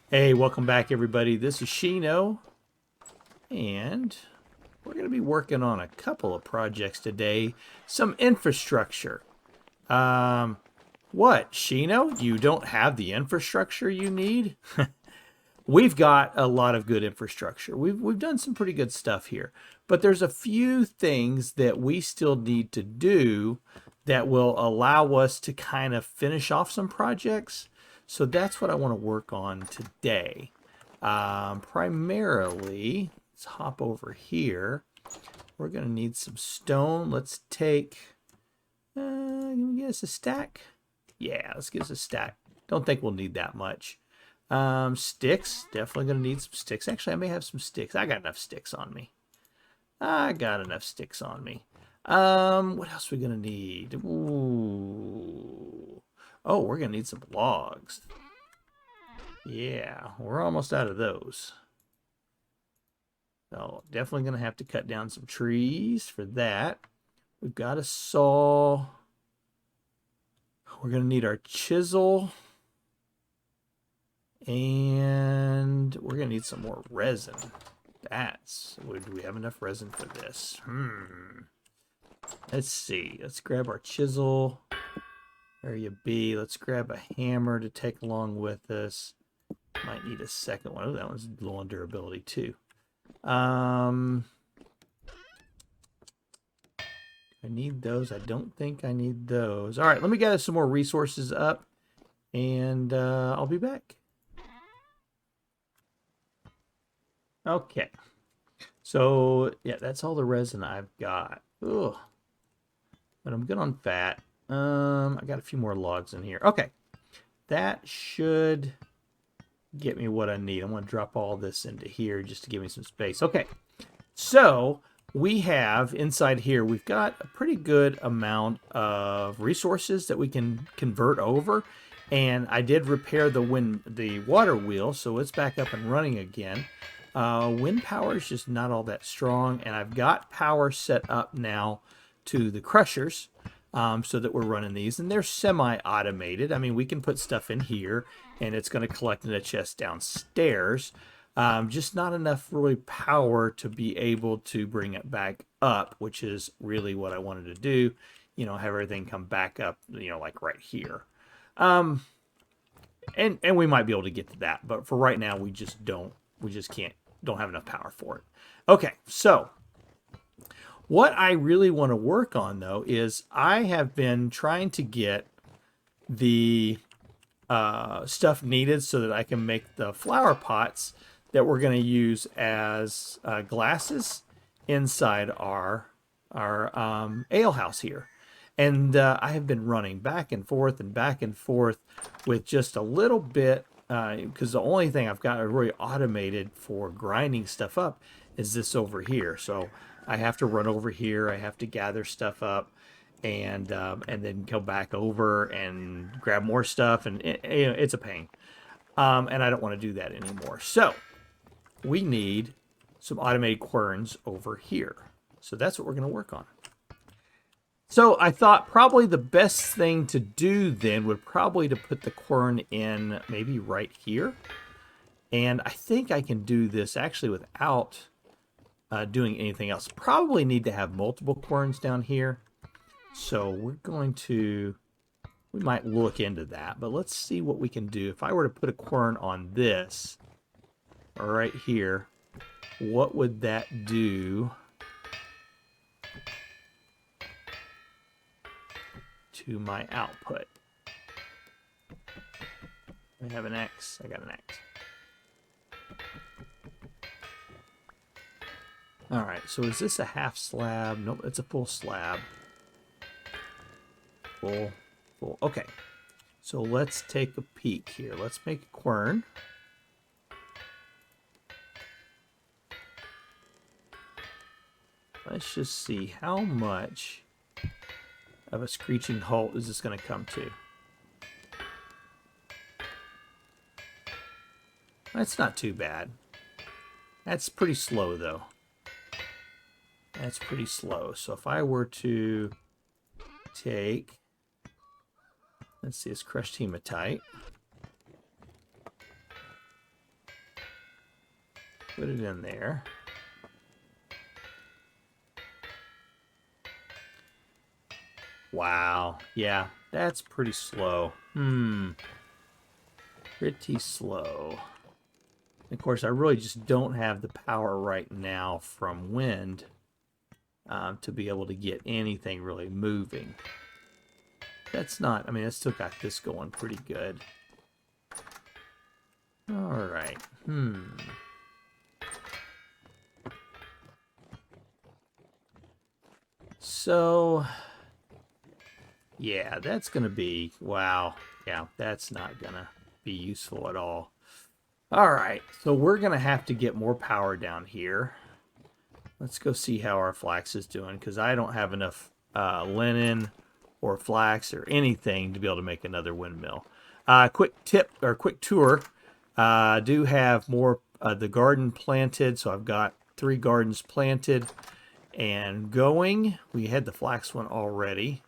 Hey, welcome back, everybody. This is Shino, and we're going to be working on a couple of projects today. Some infrastructure. Um, what, Shino? You don't have the infrastructure you need? We've got a lot of good infrastructure. We've done some pretty good stuff here, but there's a few things that we still need to do that will allow us to kind of finish off some projects. So that's what I want to work on today. Primarily, let's hop over here. We're going to need some stone. Let's take, can we get us a stack? Yeah, let's get us a stack. Don't think we'll need that much. Sticks. Definitely going to need some sticks. Actually, I may have some sticks. I got enough sticks on me. What else are we going to need? Ooh. Oh, we're going to need some logs. Yeah, we're almost out of those. So definitely going to have to cut down some trees for that. We've got a saw. We're going to need our chisel. And we're going to need some more resin. Do we have enough resin for this? Let's see. Let's grab our chisel. There you be. Let's grab a hammer to take along with us. Might need a second one. Oh, that one's low on durability too. I need those. I don't think I need those. All right, let me gather some more resources up, and I'll be back. Okay. So, yeah, that's all the resin I've got. Ugh. But I'm good on fat. I got a few more logs in here. Okay. That should get me what I need. I'm going to drop all this into here just to give me some space. Okay. So, we have inside here, we've got a pretty good amount of resources that we can convert over. And I did repair the water wheel, so it's back up and running again. Wind power is just not all that strong, and I've got power set up now to the crushers so that we're running these, and they're semi-automated. I mean, we can put stuff in here, and it's going to collect in a chest downstairs. Just not enough really power to be able to bring it back up, which is really what I wanted to do. You know, have everything come back up, you know, like right here. And we might be able to get to that, but for right now, we just don't have enough power for it. Okay, so what I really want to work on though is I have been trying to get the stuff needed so that I can make the flower pots that we're going to use as glasses inside our ale house here. And I have been running back and forth with just a little bit because the only thing I've got really automated for grinding stuff up is this over here. So I have to run over here. I have to gather stuff up and then come back over and grab more stuff. And it's a pain. And I don't want to do that anymore. So we need some automated querns over here. So that's what we're going to work on. So I thought probably the best thing to do then would probably to put the quern in maybe right here. And I think I can do this actually without doing anything else. Probably need to have multiple querns down here. So we might look into that, but let's see what we can do. If I were to put a quern on this, or right here, what would that do to my output? I have an X. I got an X. All right, so is this a half slab? Nope, it's a full slab. Full. Okay, so let's take a peek here. Let's make a quern. Let's just see how much of a screeching halt is this going to come to. That's not too bad. That's pretty slow, though. That's pretty slow. So if I were to take, let's see, it's crushed hematite. Put it in there. Wow. Yeah, that's pretty slow. Pretty slow. Of course, I really just don't have the power right now from wind to be able to get anything really moving. That's not, I mean, I still got this going pretty good. All right. So, yeah, that's going to be, wow. Yeah, that's not going to be useful at all. All right, so we're going to have to get more power down here. Let's go see how our flax is doing, because I don't have enough linen or flax or anything to be able to make another windmill. Quick tip or quick tour. I do have more the garden planted, so I've got 3 gardens planted and going. We had the flax one already.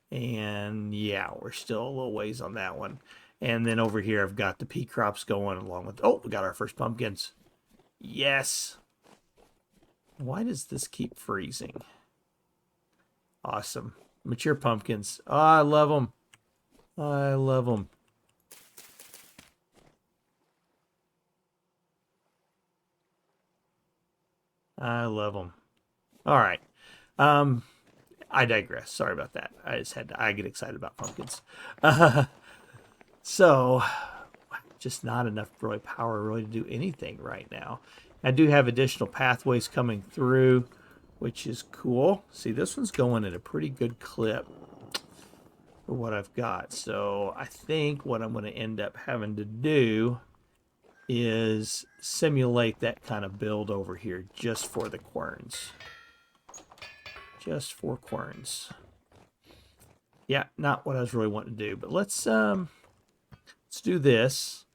And yeah, we're still a little ways on that one. And then over here, I've got the pea crops going along with, oh, we got our first pumpkins. Yes. Why does this keep freezing? Awesome. Mature pumpkins. Oh, I love them. I love them. I love them. All right. I digress. Sorry about that. I get excited about pumpkins. So, just not enough really power really to do anything right now. I do have additional pathways coming through, which is cool. See, this one's going at a pretty good clip for what I've got. So I think what I'm going to end up having to do is simulate that kind of build over here just for the querns. Just for querns. Yeah, not what I was really wanting to do, but let's do this.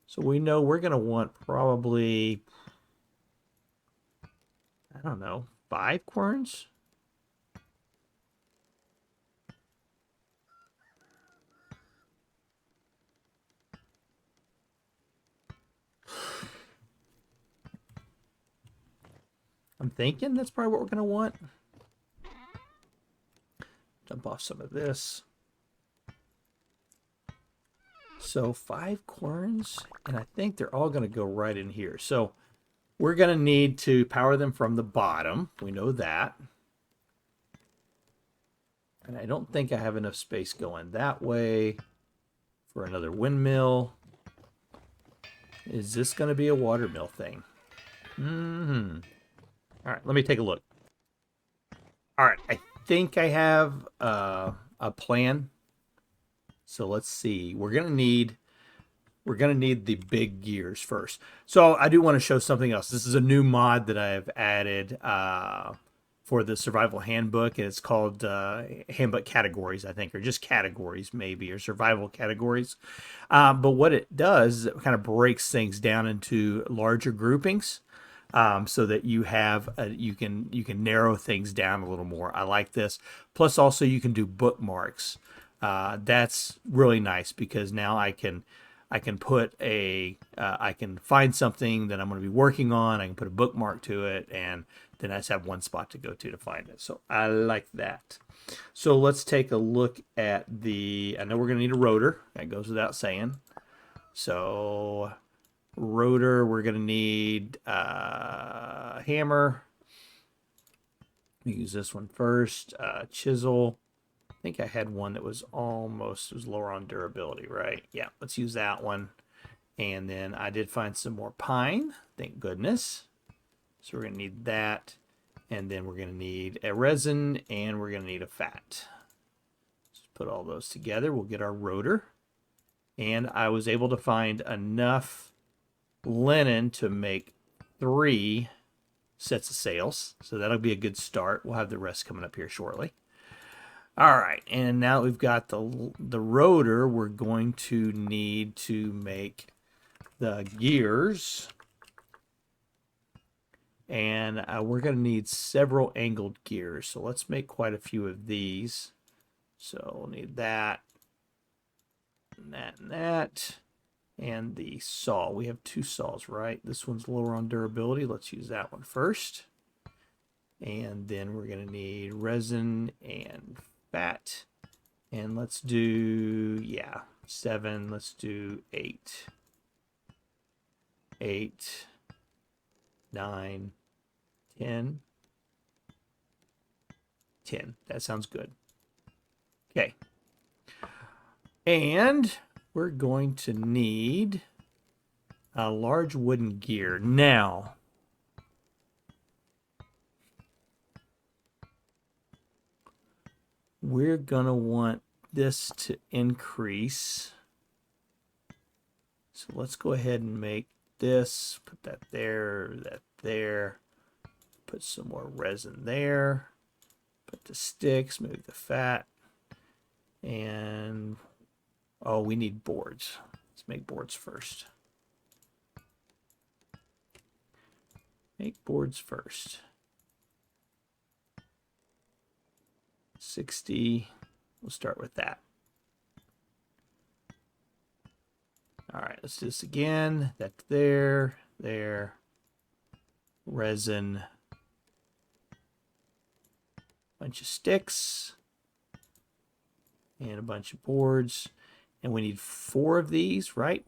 So we know we're going to want probably, I don't know, 5 querns? I'm thinking that's probably what we're going to want. Dump off some of this. So 5 querns, and I think they're all going to go right in here. So we're going to need to power them from the bottom. We know that. And I don't think I have enough space going that way for another windmill. Is this going to be a water mill thing? All right, let me take a look. All right, I think I have a plan. So let's see. We're gonna need the big gears first. So I do want to show something else. This is a new mod that I've added for the survival handbook, and it's called handbook categories, I think, or just categories maybe, or survival categories. But what it does is it kind of breaks things down into larger groupings. So that you have you can narrow things down a little more. I like this. Plus, also you can do bookmarks. That's really nice because now I can put I can find something that I'm going to be working on. I can put a bookmark to it, and then I just have one spot to go to find it. So I like that. So let's take a look at the. I know we're going to need a rotor. That goes without saying. So rotor, we're going to need a hammer. We use this one first. Chisel. I think I had one that was was lower on durability, right? Yeah, let's use that one. And then I did find some more pine. Thank goodness. So we're going to need that. And then we're going to need a resin and we're going to need a fat. Just put all those together. We'll get our rotor. And I was able to find enough linen to make 3 sets of sails. So that'll be a good start. We'll have the rest coming up here shortly. All right, and now we've got the rotor. We're going to need to make the gears. And we're going to need several angled gears. So let's make quite a few of these. So we'll need that, and that, and that. And the saw. We have 2 saws, right? This one's lower on durability. Let's use that one first. And then we're going to need resin and fat. And let's do, yeah, 7. Let's do 8. 8, 9, 10. 10. That sounds good. Okay. And we're going to need a large wooden gear. Now, we're going to want this to increase. So let's go ahead and make this. Put that there, that there. Put some more resin there. Put the sticks, move the fat. And, oh, we need boards. Let's make boards first. Make boards first. 60. We'll start with that. All right, let's do this again. That's there, there. Resin. Bunch of sticks. And a bunch of boards. And we need 4 of these, right?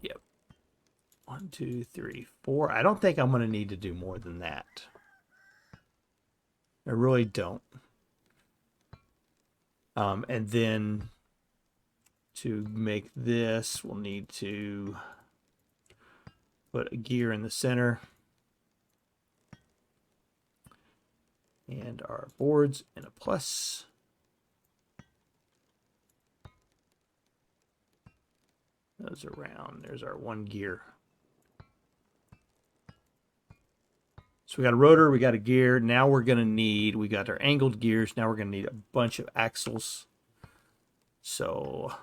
Yep. 1, 2, 3, 4. I don't think I'm going to need to do more than that. I really don't. And then to make this, we'll need to put a gear in the center. And our boards in a plus. Those are round. There's our 1 gear. So we got a rotor, we got a gear. Now we're going to need, we got our angled gears. Now we're going to need a bunch of axles. So,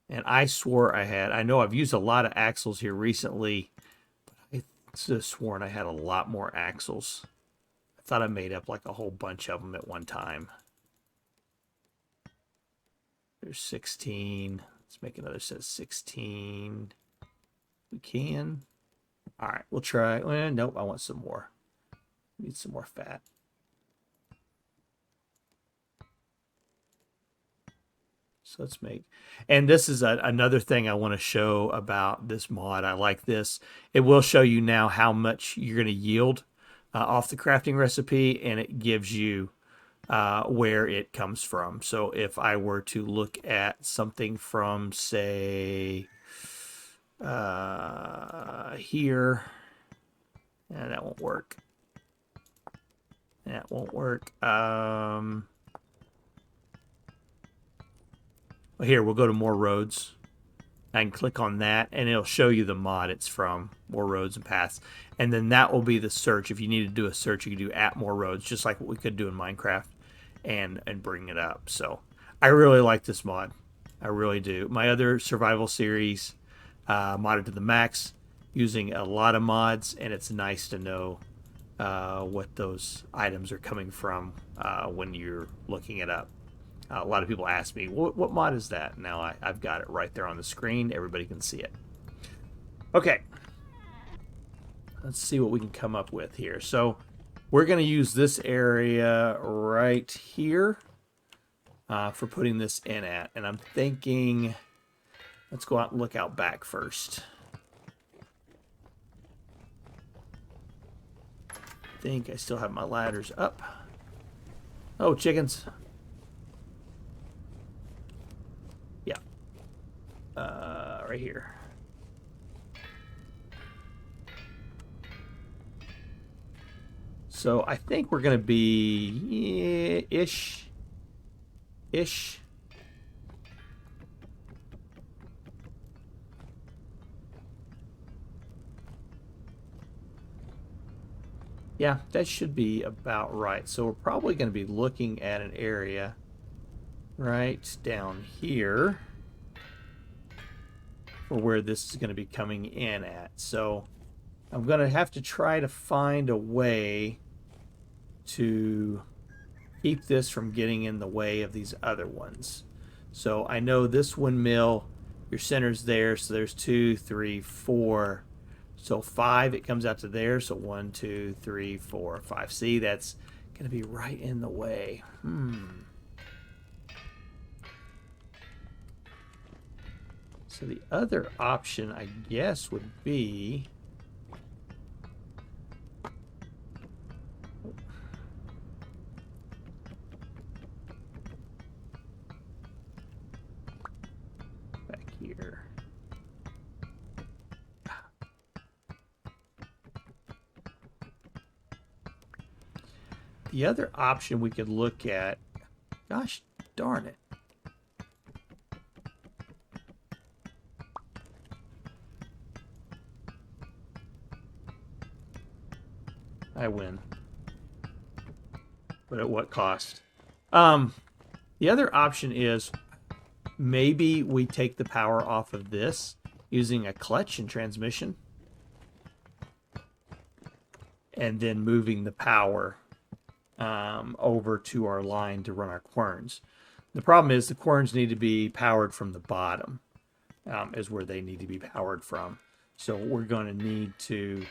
and I swore I know I've used a lot of axles here recently, but I could have sworn I had a lot more axles. I thought I made up like a whole bunch of them at one time. There's 16. Let's make another set of 16. We can. All right, we'll try. Nope, I want some more. Need some more fat. So let's make, and this is another thing I want to show about this mod. I like this. It will show you now how much you're going to yield off the crafting recipe, and it gives you where it comes from. So if I were to look at something from, say, here, and that won't work. That won't work. Well, here, we'll go to more roads. I can click on that, and it'll show you the mod it's from, more roads and paths. And then that will be the search. If you need to do a search, you can do at more roads, just like what we could do in Minecraft, and bring it up. So I really like this mod. I really do. My other survival series, modded to the max, using a lot of mods, and it's nice to know what those items are coming from when you're looking it up. A lot of people ask me, what mod is that? Now I've got it right there on the screen. Everybody can see it. Okay. Let's see what we can come up with here. So we're going to use this area right here for putting this in at. And I'm thinking, let's go out and look out back first. I think I still have my ladders up. Oh, chickens. Right here. So I think we're going to be ish. Yeah, that should be about right. So we're probably going to be looking at an area right down here for where this is going to be coming in at. So I'm going to have to try to find a way to keep this from getting in the way of these other ones. So I know this windmill Your center's there, so there's 2, 3, 4. So 5, it comes out to there. So 1, 2, 3, 4, 5. See, that's going to be right in the way. So the other option, I guess, would be... back here. The other option we could look at... Gosh darn it. I win. But at what cost? The other option is maybe we take the power off of this using a clutch and transmission. And then moving the power over to our line to run our querns. The problem is the querns need to be powered from the bottom, is where they need to be powered from. So we're going to need to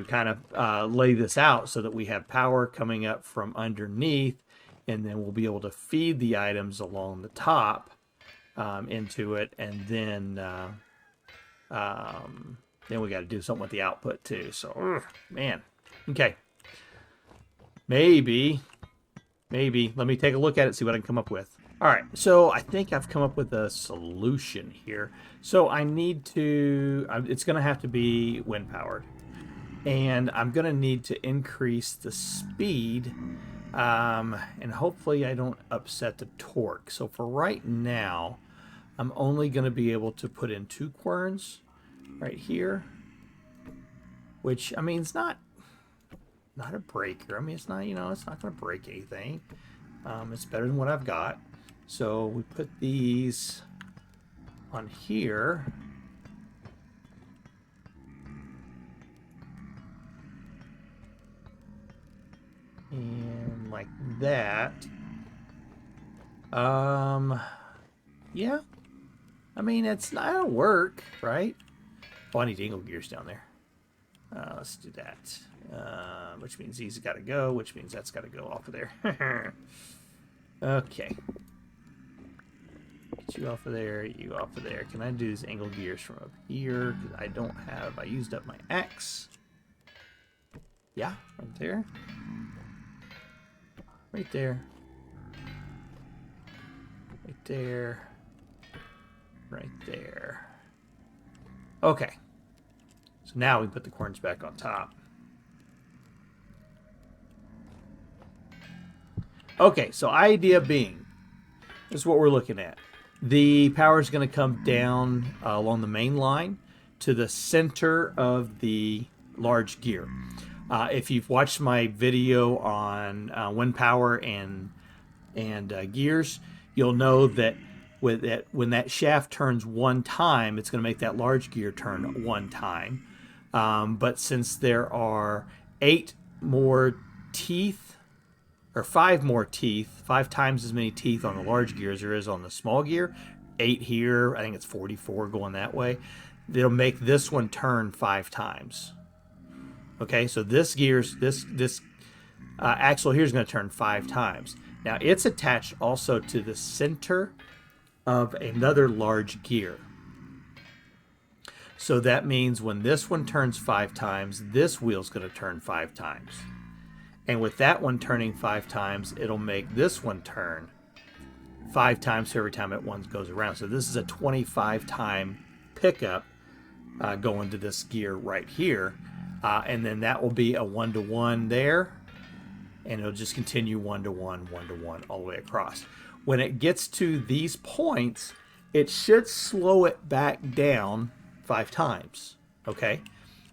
kind of lay this out so that we have power coming up from underneath, and then we'll be able to feed the items along the top into it, and then we got to do something with the output too. So, man, okay, maybe let me take a look at it, see what I can come up with. All right, so I think I've come up with a solution here. So I need to, it's going to have to be wind powered. And I'm going to need to increase the speed, and hopefully I don't upset the torque. So for right now, I'm only going to be able to put in 2 querns right here, which, I mean, it's not a breaker. I mean, it's not, it's not going to break anything. It's better than what I've got. So we put these on here. And like that. Yeah. I mean, it'll work, right? Oh, I need angle gears down there. Let's do that. Which means these got to go, which means that's got to go off of there. Okay. Get you off of there, you off of there. Can I do these angle gears from up here? Because I used up my axe. Yeah, right there. Right there. Right there. Right there. Okay. So now we put the querns back on top. Okay, so idea being, this is what we're looking at. The power is going to come down along the main line to the center of the large gear. If you've watched my video on wind power and gears, you'll know that when that shaft turns one time, it's going to make that large gear turn one time. But since there are 8 more teeth, or 5 more teeth, 5 times as many teeth on the large gear as there is on the small gear, 8 here, I think it's 44 going that way, it'll make this one turn 5 times. Okay, so this axle here is going to turn 5 times. Now it's attached also to the center of another large gear. So that means when this one turns 5 times, this wheel's going to turn 5 times. And with that one turning 5 times, it'll make this one turn 5 times every time it one goes around. So this is a 25-time pickup going to this gear right here. And then that will be a 1-to-1 there. And it'll just continue 1-to-1, 1-to-1 all the way across. When it gets to these points, it should slow it back down 5 times. Okay?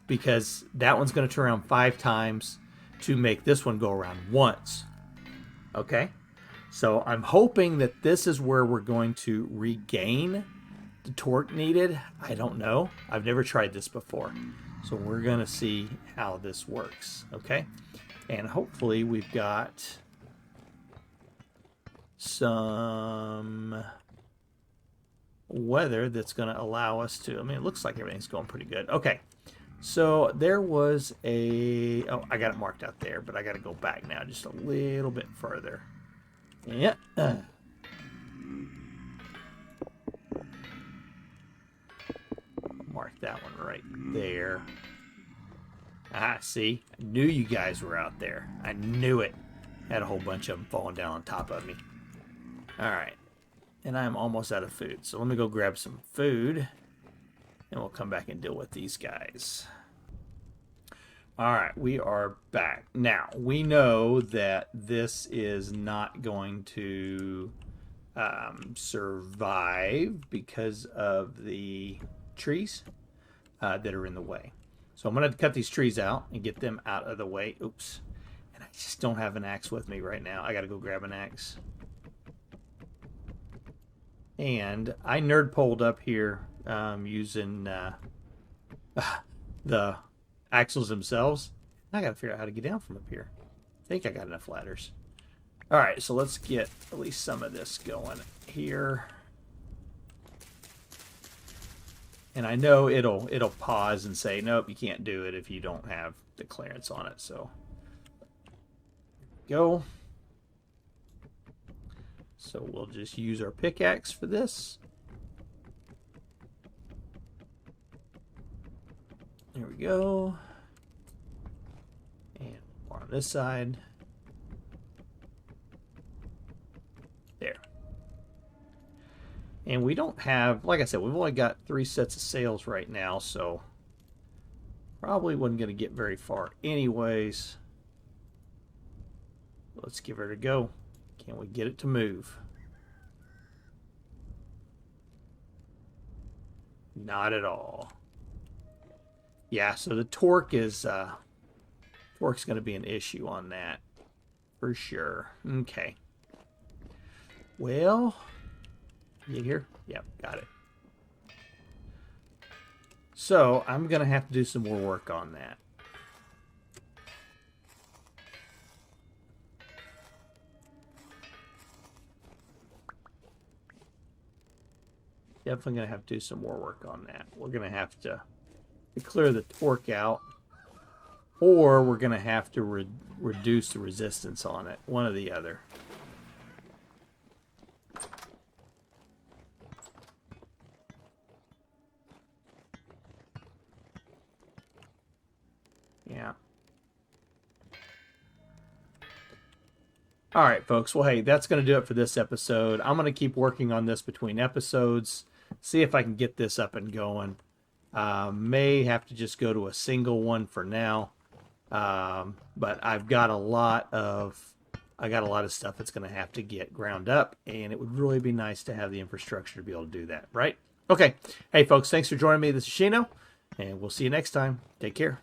Because that one's going to turn around 5 times to make this one go around once. Okay? So I'm hoping that this is where we're going to regain the torque needed. I don't know. I've never tried this before. So we're going to see how this works. Okay? And hopefully we've got some weather that's going to allow us to, I mean, it looks like everything's going pretty good. Okay. So there was a, oh, I got it marked out there, but I got to go back now just a little bit further. Yeah. Mark that one right there. Ah, see? I knew you guys were out there. I knew it. Had a whole bunch of them falling down on top of me. Alright. And I'm almost out of food. So let me go grab some food. And we'll come back and deal with these guys. Alright, we are back. Now, we know that this is not going to survive because of the trees that are in the way. So I'm going to cut these trees out and get them out of the way. Oops. And I just don't have an axe with me right now. I got to go grab an axe. And I nerd poled up here using the axles themselves. I got to figure out how to get down from up here. I think I got enough ladders. All right, so let's get at least some of this going here. And I know it'll pause and say, nope, you can't do it if you don't have the clearance on it. So, go. So we'll just use our pickaxe for this. There we go. And more on this side. There. And we don't have, like I said, we've only got 3 sets of sails right now, so probably wasn't going to get very far anyways. Let's give her a go. Can we get it to move? Not at all. Yeah, so the torque is torque's going to be an issue on that for sure. Okay. Well, get here? Yep, got it. So I'm going to have to do some more work on that. Definitely going to have to do some more work on that. We're going to have to clear the torque out, or we're going to have to reduce the resistance on it. One or the other. Yeah. All right, folks. Well, hey, that's going to do it for this episode. I'm going to keep working on this between episodes, see if I can get this up and going. May have to just go to a single one for now. But I've got a lot of stuff that's going to have to get ground up, and it would really be nice to have the infrastructure to be able to do that, right? Okay. Hey, folks, thanks for joining me. This is Shino, and we'll see you next time. Take care.